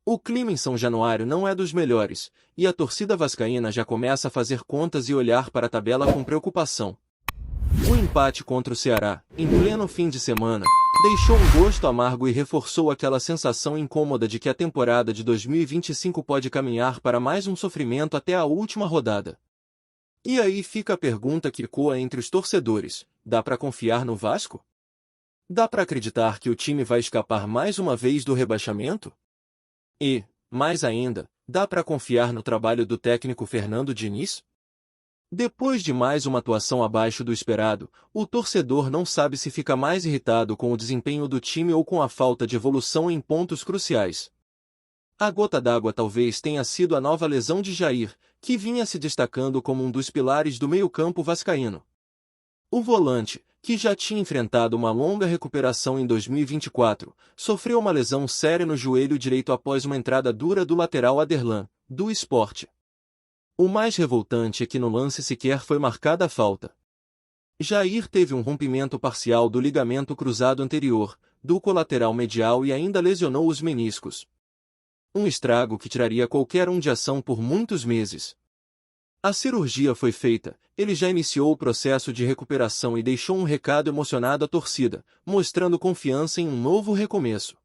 O clima em São Januário não é dos melhores, e a torcida vascaína já começa a fazer contas e olhar para a tabela com preocupação. O empate contra o Ceará, em pleno fim de semana, deixou um gosto amargo e reforçou aquela sensação incômoda de que a temporada de 2025 pode caminhar para mais um sofrimento até a última rodada. E aí fica a pergunta que ecoa entre os torcedores: dá para confiar no Vasco? Dá para acreditar que o time vai escapar mais uma vez do rebaixamento? E, mais ainda, dá para confiar no trabalho do técnico Fernando Diniz? Depois de mais uma atuação abaixo do esperado, o torcedor não sabe se fica mais irritado com o desempenho do time ou com a falta de evolução em pontos cruciais. A gota d'água talvez tenha sido a nova lesão de Jair, que vinha se destacando como um dos pilares do meio-campo vascaíno. O volante, que já tinha enfrentado uma longa recuperação em 2024, sofreu uma lesão séria no joelho direito após uma entrada dura do lateral Aderlan, do Sport. O mais revoltante é que no lance sequer foi marcada a falta. Jair teve um rompimento parcial do ligamento cruzado anterior, do colateral medial e ainda lesionou os meniscos. Um estrago que tiraria qualquer um de ação por muitos meses. A cirurgia foi feita, ele já iniciou o processo de recuperação e deixou um recado emocionado à torcida, mostrando confiança em um novo recomeço.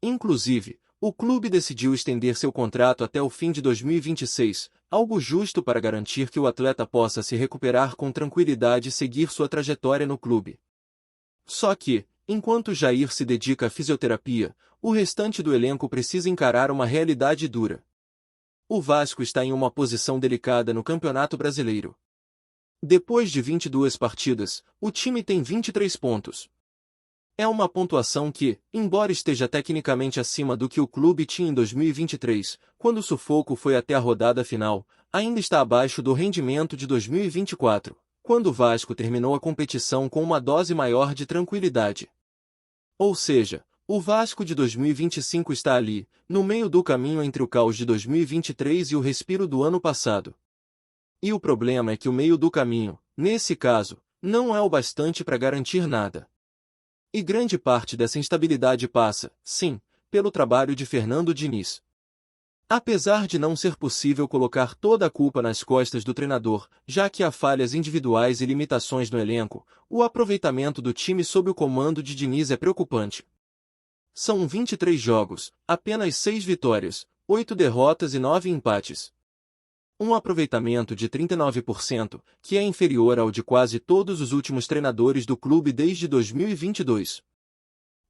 Inclusive, o clube decidiu estender seu contrato até o fim de 2026, algo justo para garantir que o atleta possa se recuperar com tranquilidade e seguir sua trajetória no clube. Só que, enquanto Jair se dedica à fisioterapia, o restante do elenco precisa encarar uma realidade dura. O Vasco está em uma posição delicada no Campeonato Brasileiro. Depois de 22 partidas, o time tem 23 pontos. É uma pontuação que, embora esteja tecnicamente acima do que o clube tinha em 2023, quando o sufoco foi até a rodada final, ainda está abaixo do rendimento de 2024, quando o Vasco terminou a competição com uma dose maior de tranquilidade. Ou seja, o Vasco de 2025 está ali, no meio do caminho entre o caos de 2023 e o respiro do ano passado. E o problema é que o meio do caminho, nesse caso, não é o bastante para garantir nada. E grande parte dessa instabilidade passa, sim, pelo trabalho de Fernando Diniz. Apesar de não ser possível colocar toda a culpa nas costas do treinador, já que há falhas individuais e limitações no elenco, o aproveitamento do time sob o comando de Diniz é preocupante. São 23 jogos, apenas 6 vitórias, 8 derrotas e 9 empates. Um aproveitamento de 39%, que é inferior ao de quase todos os últimos treinadores do clube desde 2022.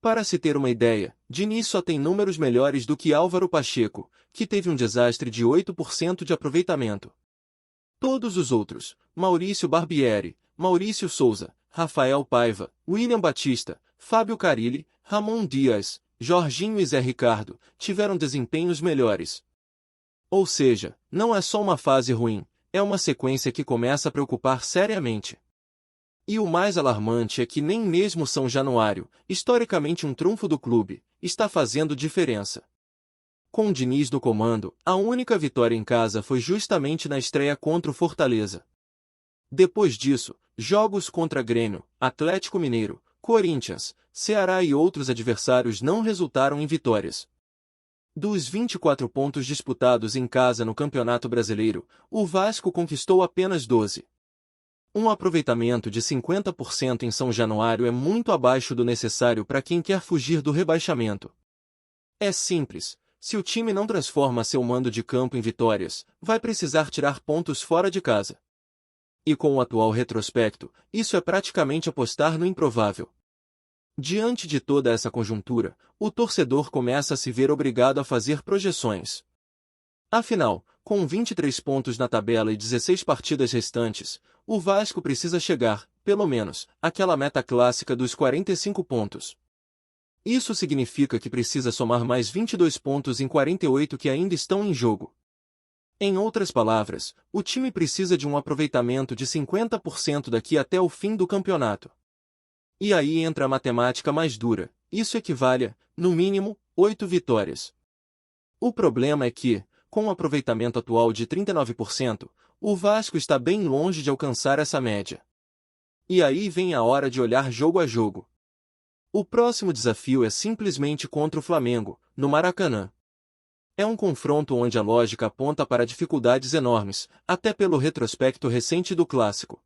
Para se ter uma ideia, Diniz só tem números melhores do que Álvaro Pacheco, que teve um desastre de 8% de aproveitamento. Todos os outros, Maurício Barbieri, Maurício Souza, Rafael Paiva, William Batista, Fábio Carille, Ramon Dias, Jorginho e Zé Ricardo, tiveram desempenhos melhores. Ou seja, não é só uma fase ruim, é uma sequência que começa a preocupar seriamente. E o mais alarmante é que nem mesmo São Januário, historicamente um trunfo do clube, está fazendo diferença. Com Diniz no comando, a única vitória em casa foi justamente na estreia contra o Fortaleza. Depois disso, jogos contra Grêmio, Atlético Mineiro, Corinthians, Ceará e outros adversários não resultaram em vitórias. Dos 24 pontos disputados em casa no Campeonato Brasileiro, o Vasco conquistou apenas 12. Um aproveitamento de 50% em São Januário é muito abaixo do necessário para quem quer fugir do rebaixamento. É simples, se o time não transforma seu mando de campo em vitórias, vai precisar tirar pontos fora de casa. E com o atual retrospecto, isso é praticamente apostar no improvável. Diante de toda essa conjuntura, o torcedor começa a se ver obrigado a fazer projeções. Afinal, com 23 pontos na tabela e 16 partidas restantes, o Vasco precisa chegar, pelo menos, àquela meta clássica dos 45 pontos. Isso significa que precisa somar mais 22 pontos em 48 que ainda estão em jogo. Em outras palavras, o time precisa de um aproveitamento de 50% daqui até o fim do campeonato. E aí entra a matemática mais dura, isso equivale a, no mínimo, 8 vitórias. O problema é que, com o aproveitamento atual de 39%, o Vasco está bem longe de alcançar essa média. E aí vem a hora de olhar jogo a jogo. O próximo desafio é simplesmente contra o Flamengo, no Maracanã. É um confronto onde a lógica aponta para dificuldades enormes, até pelo retrospecto recente do clássico.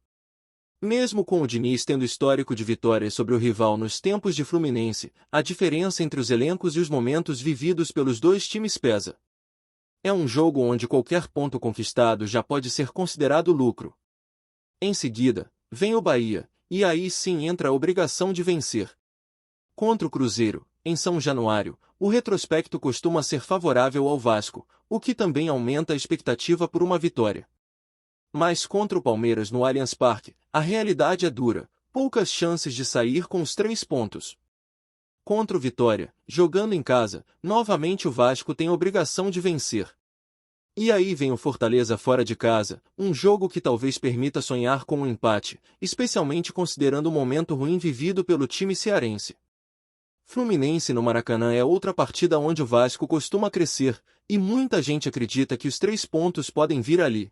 Mesmo com o Diniz tendo histórico de vitórias sobre o rival nos tempos de Fluminense, a diferença entre os elencos e os momentos vividos pelos dois times pesa. É um jogo onde qualquer ponto conquistado já pode ser considerado lucro. Em seguida, vem o Bahia, e aí sim entra a obrigação de vencer. Contra o Cruzeiro, em São Januário, o retrospecto costuma ser favorável ao Vasco, o que também aumenta a expectativa por uma vitória. Mas contra o Palmeiras no Allianz Parque, a realidade é dura, poucas chances de sair com os 3 pontos. Contra o Vitória, jogando em casa, novamente o Vasco tem a obrigação de vencer. E aí vem o Fortaleza fora de casa, um jogo que talvez permita sonhar com um empate, especialmente considerando o momento ruim vivido pelo time cearense. Fluminense no Maracanã é outra partida onde o Vasco costuma crescer, e muita gente acredita que os 3 pontos podem vir ali.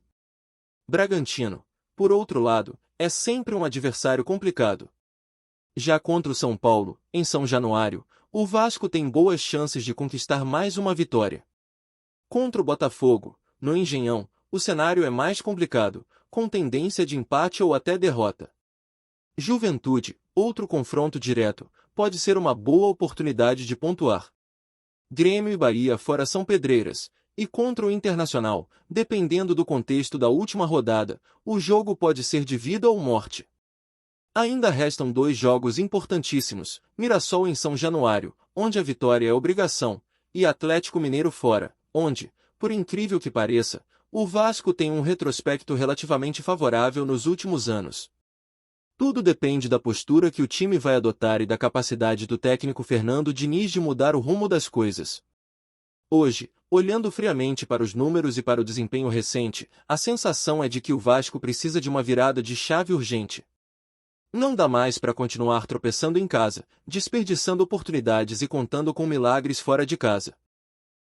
Bragantino, por outro lado, é sempre um adversário complicado. Já contra o São Paulo, em São Januário, o Vasco tem boas chances de conquistar mais uma vitória. Contra o Botafogo, no Engenhão, o cenário é mais complicado, com tendência de empate ou até derrota. Juventude, outro confronto direto, pode ser uma boa oportunidade de pontuar. Grêmio e Bahia fora são pedreiras, e contra o Internacional, dependendo do contexto da última rodada, o jogo pode ser de vida ou morte. Ainda restam 2 jogos importantíssimos, Mirassol em São Januário, onde a vitória é obrigação, e Atlético Mineiro fora, onde, por incrível que pareça, o Vasco tem um retrospecto relativamente favorável nos últimos anos. Tudo depende da postura que o time vai adotar e da capacidade do técnico Fernando Diniz de mudar o rumo das coisas. Hoje, olhando friamente para os números e para o desempenho recente, a sensação é de que o Vasco precisa de uma virada de chave urgente. Não dá mais para continuar tropeçando em casa, desperdiçando oportunidades e contando com milagres fora de casa.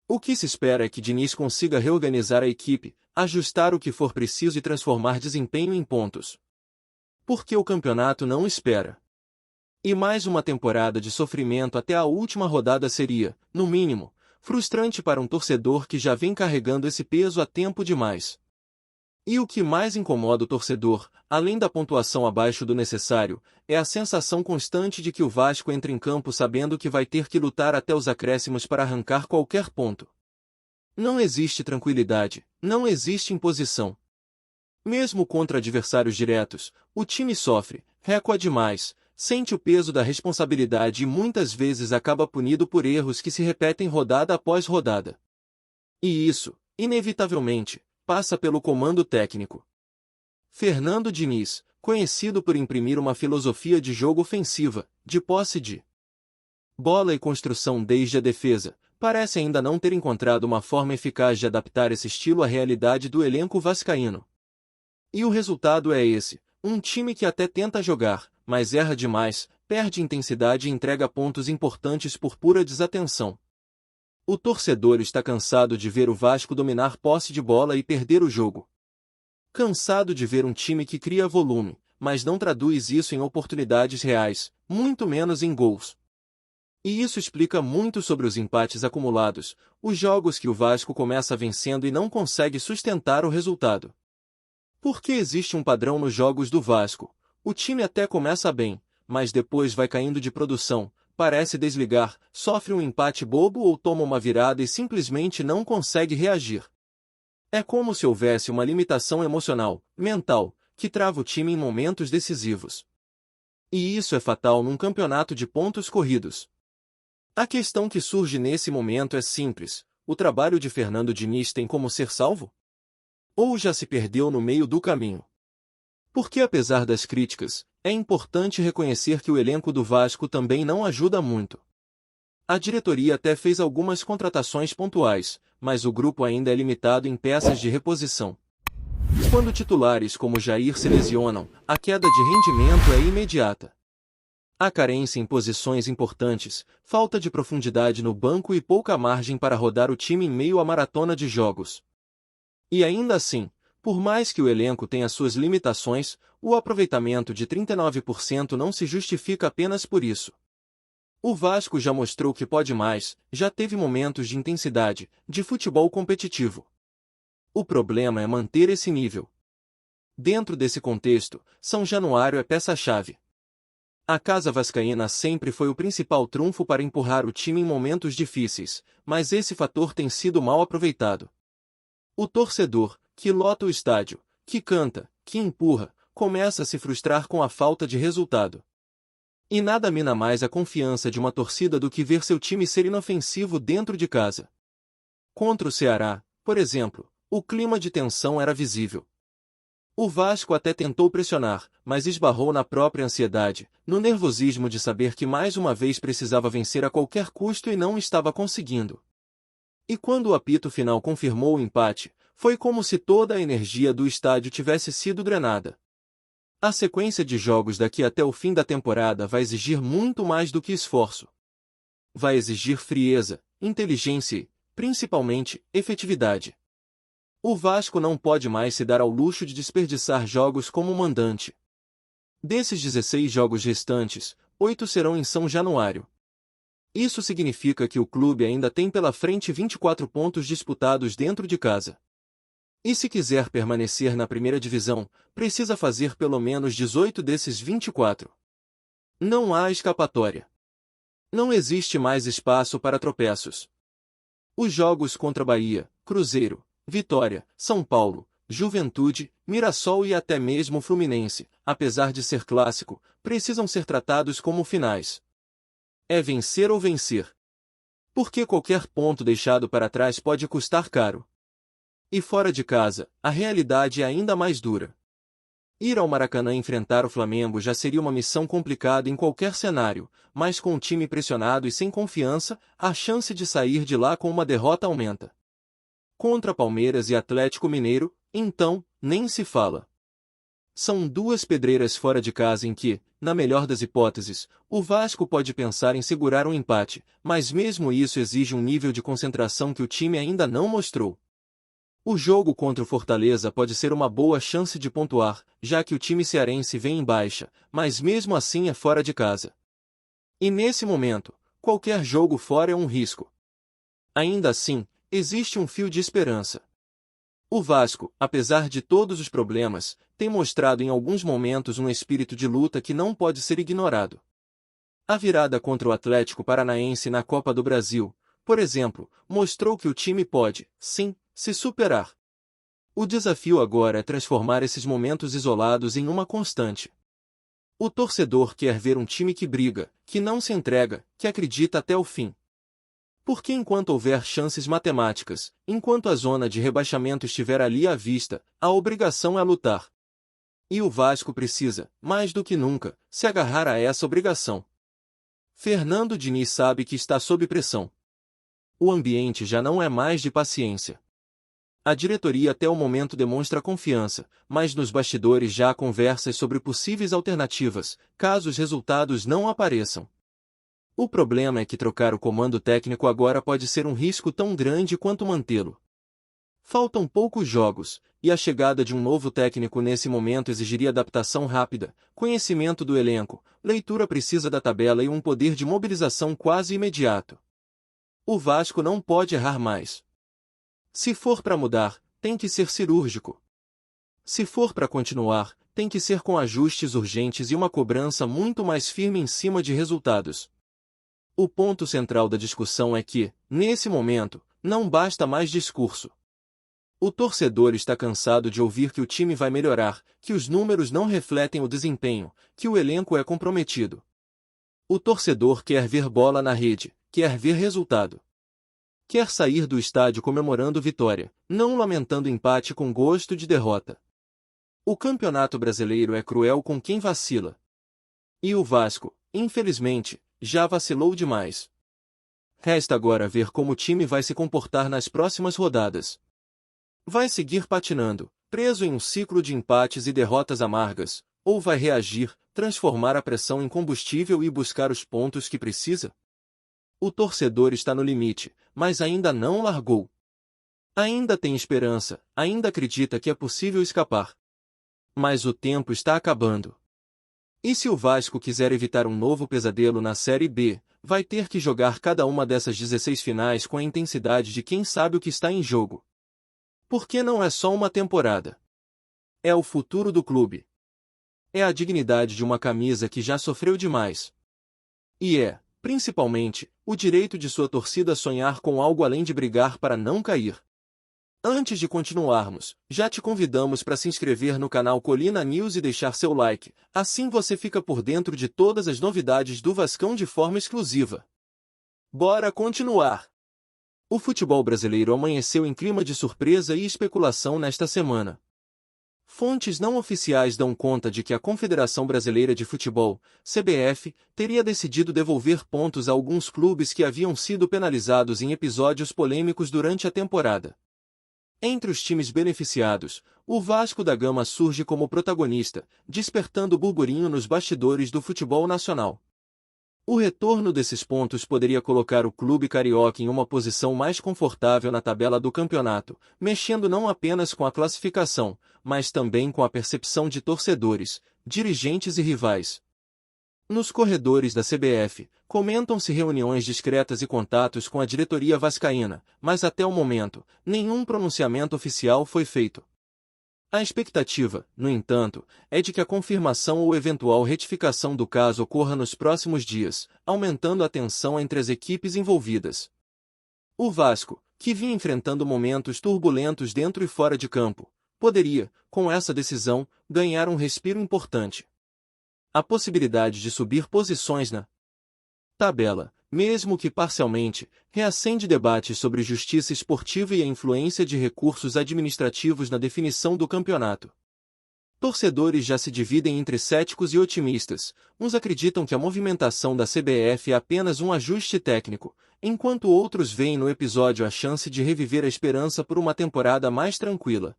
O que se espera é que Diniz consiga reorganizar a equipe, ajustar o que for preciso e transformar desempenho em pontos. Porque o campeonato não espera. E mais uma temporada de sofrimento até a última rodada seria, no mínimo, frustrante para um torcedor que já vem carregando esse peso há tempo demais. E o que mais incomoda o torcedor, além da pontuação abaixo do necessário, é a sensação constante de que o Vasco entra em campo sabendo que vai ter que lutar até os acréscimos para arrancar qualquer ponto. Não existe tranquilidade, não existe imposição. Mesmo contra adversários diretos, o time sofre, recua demais, sente o peso da responsabilidade e muitas vezes acaba punido por erros que se repetem rodada após rodada. E isso, inevitavelmente, passa pelo comando técnico. Fernando Diniz, conhecido por imprimir uma filosofia de jogo ofensiva, de posse de bola e construção desde a defesa, parece ainda não ter encontrado uma forma eficaz de adaptar esse estilo à realidade do elenco vascaíno. E o resultado é esse, um time que até tenta jogar, mas erra demais, perde intensidade e entrega pontos importantes por pura desatenção. O torcedor está cansado de ver o Vasco dominar posse de bola e perder o jogo. Cansado de ver um time que cria volume, mas não traduz isso em oportunidades reais, muito menos em gols. E isso explica muito sobre os empates acumulados, os jogos que o Vasco começa vencendo e não consegue sustentar o resultado. Porque existe um padrão nos jogos do Vasco. O time até começa bem, mas depois vai caindo de produção, parece desligar, sofre um empate bobo ou toma uma virada e simplesmente não consegue reagir. É como se houvesse uma limitação emocional, mental, que trava o time em momentos decisivos. E isso é fatal num campeonato de pontos corridos. A questão que surge nesse momento é simples: o trabalho de Fernando Diniz tem como ser salvo? Ou já se perdeu no meio do caminho? Porque apesar das críticas, é importante reconhecer que o elenco do Vasco também não ajuda muito. A diretoria até fez algumas contratações pontuais, mas o grupo ainda é limitado em peças de reposição. Quando titulares como Jair se lesionam, a queda de rendimento é imediata. Há carência em posições importantes, falta de profundidade no banco e pouca margem para rodar o time em meio à maratona de jogos. E ainda assim, por mais que o elenco tenha suas limitações, o aproveitamento de 39% não se justifica apenas por isso. O Vasco já mostrou que pode mais, já teve momentos de intensidade, de futebol competitivo. O problema é manter esse nível. Dentro desse contexto, São Januário é peça-chave. A Casa Vascaína sempre foi o principal trunfo para empurrar o time em momentos difíceis, mas esse fator tem sido mal aproveitado. O torcedor, que lota o estádio, que canta, que empurra, começa a se frustrar com a falta de resultado. E nada mina mais a confiança de uma torcida do que ver seu time ser inofensivo dentro de casa. Contra o Ceará, por exemplo, o clima de tensão era visível. O Vasco até tentou pressionar, mas esbarrou na própria ansiedade, no nervosismo de saber que mais uma vez precisava vencer a qualquer custo e não estava conseguindo. E quando o apito final confirmou o empate, foi como se toda a energia do estádio tivesse sido drenada. A sequência de jogos daqui até o fim da temporada vai exigir muito mais do que esforço. Vai exigir frieza, inteligência e, principalmente, efetividade. O Vasco não pode mais se dar ao luxo de desperdiçar jogos como mandante. Desses 16 jogos restantes, 8 serão em São Januário. Isso significa que o clube ainda tem pela frente 24 pontos disputados dentro de casa. E se quiser permanecer na primeira divisão, precisa fazer pelo menos 18 desses 24. Não há escapatória. Não existe mais espaço para tropeços. Os jogos contra Bahia, Cruzeiro, Vitória, São Paulo, Juventude, Mirassol e até mesmo Fluminense, apesar de ser clássico, precisam ser tratados como finais. É vencer ou vencer. Porque qualquer ponto deixado para trás pode custar caro. E fora de casa, a realidade é ainda mais dura. Ir ao Maracanã enfrentar o Flamengo já seria uma missão complicada em qualquer cenário, mas com o time pressionado e sem confiança, a chance de sair de lá com uma derrota aumenta. Contra Palmeiras e Atlético Mineiro, então, nem se fala. São duas pedreiras fora de casa em que, na melhor das hipóteses, o Vasco pode pensar em segurar um empate, mas mesmo isso exige um nível de concentração que o time ainda não mostrou. O jogo contra o Fortaleza pode ser uma boa chance de pontuar, já que o time cearense vem em baixa, mas mesmo assim é fora de casa. E nesse momento, qualquer jogo fora é um risco. Ainda assim, existe um fio de esperança. O Vasco, apesar de todos os problemas, tem mostrado em alguns momentos um espírito de luta que não pode ser ignorado. A virada contra o Atlético Paranaense na Copa do Brasil, por exemplo, mostrou que o time pode, sim, se superar. O desafio agora é transformar esses momentos isolados em uma constante. O torcedor quer ver um time que briga, que não se entrega, que acredita até o fim. Porque enquanto houver chances matemáticas, enquanto a zona de rebaixamento estiver ali à vista, a obrigação é lutar. E o Vasco precisa, mais do que nunca, se agarrar a essa obrigação. Fernando Diniz sabe que está sob pressão. O ambiente já não é mais de paciência. A diretoria até o momento demonstra confiança, mas nos bastidores já há conversas sobre possíveis alternativas, caso os resultados não apareçam. O problema é que trocar o comando técnico agora pode ser um risco tão grande quanto mantê-lo. Faltam poucos jogos, e a chegada de um novo técnico nesse momento exigiria adaptação rápida, conhecimento do elenco, leitura precisa da tabela e um poder de mobilização quase imediato. O Vasco não pode errar mais. Se for para mudar, tem que ser cirúrgico. Se for para continuar, tem que ser com ajustes urgentes e uma cobrança muito mais firme em cima de resultados. O ponto central da discussão é que, nesse momento, não basta mais discurso. O torcedor está cansado de ouvir que o time vai melhorar, que os números não refletem o desempenho, que o elenco é comprometido. O torcedor quer ver bola na rede, quer ver resultado. Quer sair do estádio comemorando vitória, não lamentando empate com gosto de derrota. O Campeonato Brasileiro é cruel com quem vacila. E o Vasco, infelizmente, já vacilou demais. Resta agora ver como o time vai se comportar nas próximas rodadas. Vai seguir patinando, preso em um ciclo de empates e derrotas amargas, ou vai reagir, transformar a pressão em combustível e buscar os pontos que precisa? O torcedor está no limite, mas ainda não largou. Ainda tem esperança, ainda acredita que é possível escapar. Mas o tempo está acabando. E se o Vasco quiser evitar um novo pesadelo na Série B, vai ter que jogar cada uma dessas 16 finais com a intensidade de quem sabe o que está em jogo. Porque não é só uma temporada. É o futuro do clube. É a dignidade de uma camisa que já sofreu demais. E é, principalmente, o direito de sua torcida sonhar com algo além de brigar para não cair. Antes de continuarmos, já te convidamos para se inscrever no canal Colina News e deixar seu like, assim você fica por dentro de todas as novidades do Vascão de forma exclusiva. Bora continuar! O futebol brasileiro amanheceu em clima de surpresa e especulação nesta semana. Fontes não oficiais dão conta de que a Confederação Brasileira de Futebol, CBF, teria decidido devolver pontos a alguns clubes que haviam sido penalizados em episódios polêmicos durante a temporada. Entre os times beneficiados, o Vasco da Gama surge como protagonista, despertando burburinho nos bastidores do futebol nacional. O retorno desses pontos poderia colocar o clube carioca em uma posição mais confortável na tabela do campeonato, mexendo não apenas com a classificação, mas também com a percepção de torcedores, dirigentes e rivais. Nos corredores da CBF, comentam-se reuniões discretas e contatos com a diretoria vascaína, mas até o momento, nenhum pronunciamento oficial foi feito. A expectativa, no entanto, é de que a confirmação ou eventual retificação do caso ocorra nos próximos dias, aumentando a tensão entre as equipes envolvidas. O Vasco, que vinha enfrentando momentos turbulentos dentro e fora de campo, poderia, com essa decisão, ganhar um respiro importante. A possibilidade de subir posições na tabela, mesmo que parcialmente, reacende debates sobre justiça esportiva e a influência de recursos administrativos na definição do campeonato. Torcedores já se dividem entre céticos e otimistas, uns acreditam que a movimentação da CBF é apenas um ajuste técnico, enquanto outros veem no episódio a chance de reviver a esperança por uma temporada mais tranquila.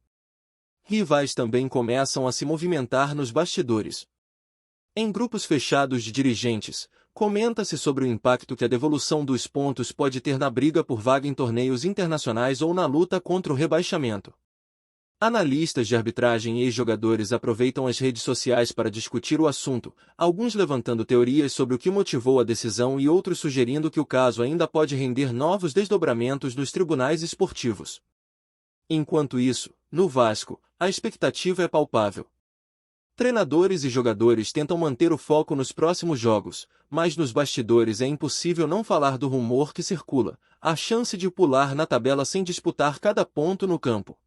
Rivais também começam a se movimentar nos bastidores. Em grupos fechados de dirigentes, comenta-se sobre o impacto que a devolução dos pontos pode ter na briga por vaga em torneios internacionais ou na luta contra o rebaixamento. Analistas de arbitragem e ex-jogadores aproveitam as redes sociais para discutir o assunto, alguns levantando teorias sobre o que motivou a decisão e outros sugerindo que o caso ainda pode render novos desdobramentos nos tribunais esportivos. Enquanto isso, no Vasco, a expectativa é palpável. Treinadores e jogadores tentam manter o foco nos próximos jogos, mas nos bastidores é impossível não falar do rumor que circula, a chance de pular na tabela sem disputar cada ponto no campo.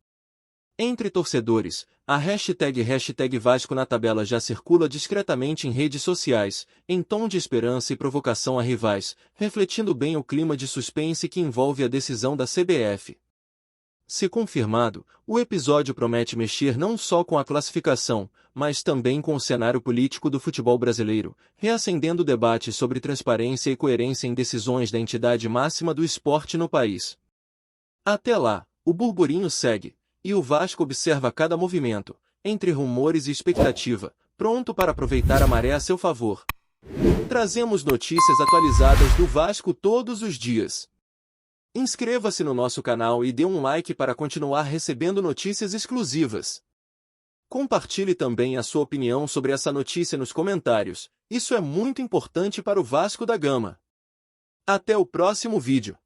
Entre torcedores, a hashtag Vasco na tabela já circula discretamente em redes sociais, em tom de esperança e provocação a rivais, refletindo bem o clima de suspense que envolve a decisão da CBF. Se confirmado, o episódio promete mexer não só com a classificação, mas também com o cenário político do futebol brasileiro, reacendendo debates sobre transparência e coerência em decisões da entidade máxima do esporte no país. Até lá, o burburinho segue, e o Vasco observa cada movimento, entre rumores e expectativa, pronto para aproveitar a maré a seu favor. Trazemos notícias atualizadas do Vasco todos os dias. Inscreva-se no nosso canal e dê um like para continuar recebendo notícias exclusivas. Compartilhe também a sua opinião sobre essa notícia nos comentários, isso é muito importante para o Vasco da Gama. Até o próximo vídeo.